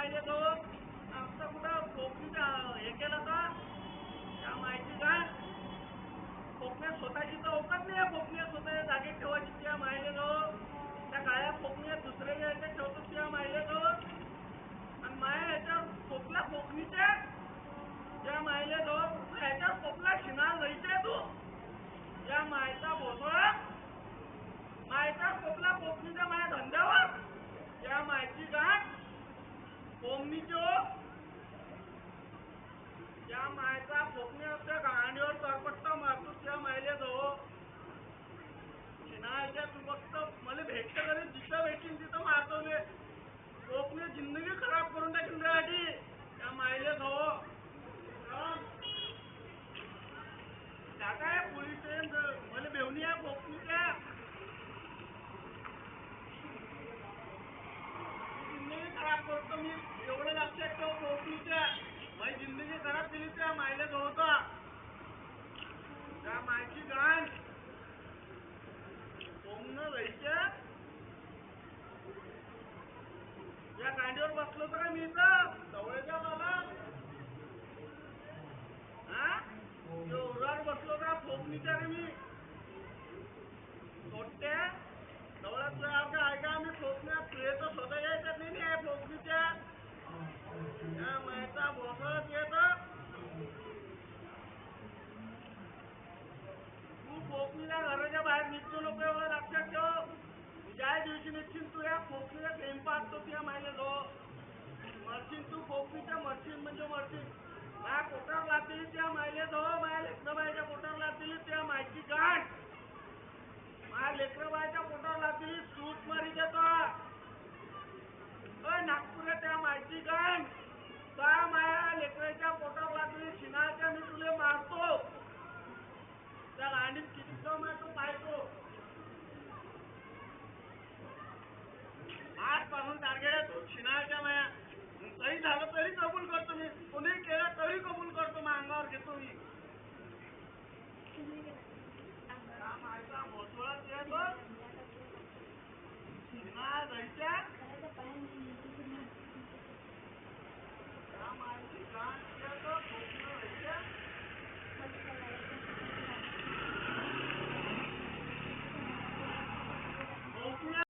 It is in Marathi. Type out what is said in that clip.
माहिती तो आमचा कुठं कोकणीचा हे केलं का त्या माहिती का कोकण्यात स्वतःची तर अवकात नाही आहे. कोकण्यात स्वतःच्या जागेत ठेवायची त्या माहिती तो त्या काळ्या कोकण्यात दुसऱ्याच्या ह्याच्यात ठेवतो त्या माहिती तो आणि माया ह्याच्यावर कोकला कोकणीच्या त्या माहिले तो ह्याच्यावर कोकला शिनार जायचे तू या मायचा भोसोळा मायचा कोकला कोकणीच्या माया धंद्यावर या माहिती गाठ कोमनीचो या मायचा कोकण्याच्या गांडीवर करपट्टा मारतो त्या माहिले तो शिनाच्या तू फक्त मला भेटत तरी जिथं भेटीन तिथं मारतो मी कोकणी जिंदगी खराब करून टाकेल त्यासाठी त्या माहिले तो काय पोलीस स्टेशन मला बेवणी आहे कोकणीच्या जिंदगी खराब करतो मी एवढं लक्षात ठेव कोकणीच्या माझी जिंदगी खराब केली त्या मायला जो होता त्या मायची गाण कोमनं जायच्या या गांडीवर बसलो होतो का मी इथं जवळच्या मला हा उरावर बसलो का कोकणीच्या रे मी छोट्या जवळच्या का ऐका मी कोकण्यात तुझं स्वतः यायच्यात नाही आहे कोकणीच्या या मायचा भोसळत येत तू कोकणीला घराच्या बाहेर निघतो नको एवढं लक्षात ठेव ज्या दिवशी निघशील तू या कोकणीला प्रेम पाहतो त्या मायला जो मरशील तू कोकणीच्या मरशील म्हणजे मरशील माझ्या पोटावर लागलेली त्या मायले जो माझ्या लेकराबाईच्या पोटावर लागलेली त्या मायची गाठ माझ्या लेकराबाईच्या पोटावर लागलेली सूट मारी देतो नागपूरला त्या मायची गाठ त्या माया लेकराच्या पोटावर लागलेली शिनाच्या मी तुले मारतो त्या गांडीत किती तो मारतो पाहतो हात पाहून टार्गेट तू शिनाच्या माया काही झालं तरी कबूल करतो मी कोणी केलं तरी कबूल करतो मग अंगावर घेतो मी मायचा भोसोळा शिना जायच्या